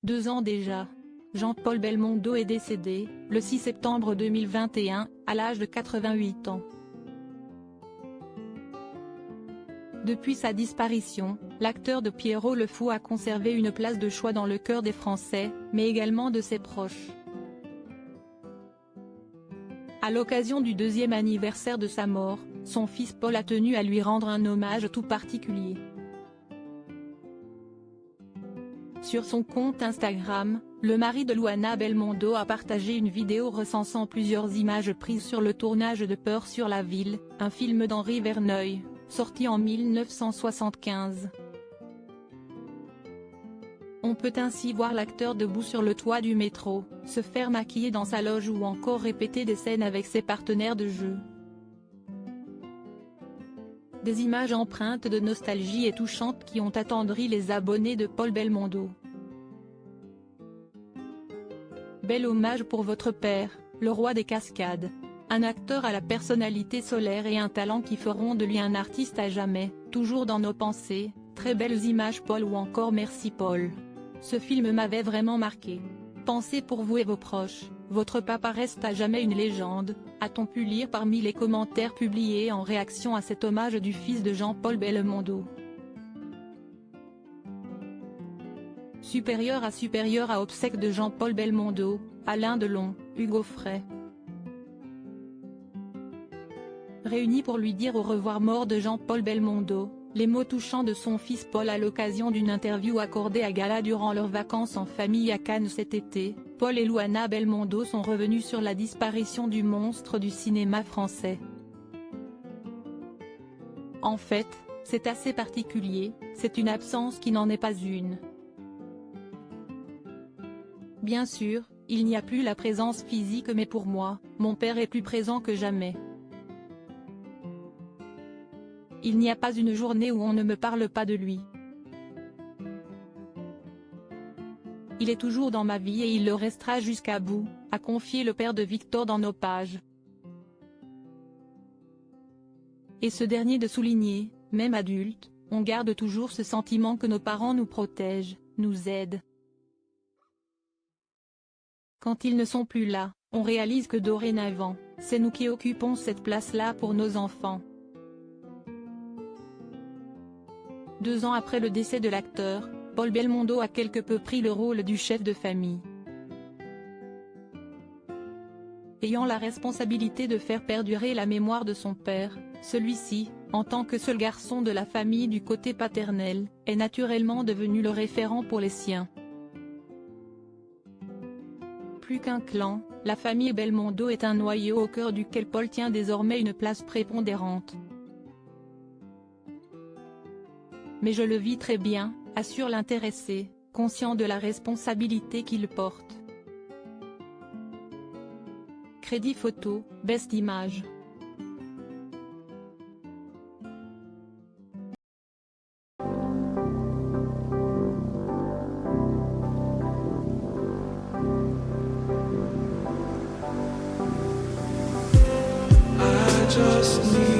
2 ans déjà. Jean-Paul Belmondo est décédé, le 6 septembre 2021, à l'âge de 88 ans. Depuis sa disparition, l'acteur de Pierrot le Fou a conservé une place de choix dans le cœur des Français, mais également de ses proches. À l'occasion du 2e anniversaire de sa mort, son fils Paul a tenu à lui rendre un hommage tout particulier. Sur son compte Instagram, le mari de Luana Belmondo a partagé une vidéo recensant plusieurs images prises sur le tournage de Peur sur la ville, un film d'Henri Verneuil, sorti en 1975. On peut ainsi voir l'acteur debout sur le toit du métro, se faire maquiller dans sa loge ou encore répéter des scènes avec ses partenaires de jeu. Des images empreintes de nostalgie et touchantes qui ont attendri les abonnés de Paul Belmondo. Bel hommage pour votre père, le roi des cascades. Un acteur à la personnalité solaire et un talent qui feront de lui un artiste à jamais, toujours dans nos pensées. Très belles images Paul ou encore merci Paul. Ce film m'avait vraiment marqué. Pensez pour vous et vos proches, votre papa reste à jamais une légende, a-t-on pu lire parmi les commentaires publiés en réaction à cet hommage du fils de Jean-Paul Belmondo. Supérieur à obsèques de Jean-Paul Belmondo, Alain Delon, Hugo Frey. Réunis pour lui dire au revoir mort de Jean-Paul Belmondo, les mots touchants de son fils Paul à l'occasion d'une interview accordée à Gala durant leurs vacances en famille à Cannes cet été. Paul et Luana Belmondo sont revenus sur la disparition du monstre du cinéma français. En fait, c'est assez particulier, c'est une absence qui n'en est pas une. Bien sûr, il n'y a plus la présence physique mais pour moi, mon père est plus présent que jamais. Il n'y a pas une journée où on ne me parle pas de lui. Il est toujours dans ma vie et il le restera jusqu'à bout, a confié le père de Victor dans nos pages. Et ce dernier de souligner, même adulte, on garde toujours ce sentiment que nos parents nous protègent, nous aident. Quand ils ne sont plus là, on réalise que dorénavant, c'est nous qui occupons cette place-là pour nos enfants. 2 ans après le décès de l'acteur, Paul Belmondo a quelque peu pris le rôle du chef de famille. Ayant la responsabilité de faire perdurer la mémoire de son père, celui-ci, en tant que seul garçon de la famille du côté paternel, est naturellement devenu le référent pour les siens. Plus qu'un clan, la famille Belmondo est un noyau au cœur duquel Paul tient désormais une place prépondérante. Mais je le vis très bien, assure l'intéressé, conscient de la responsabilité qu'il porte. Crédit photo, best image. I just need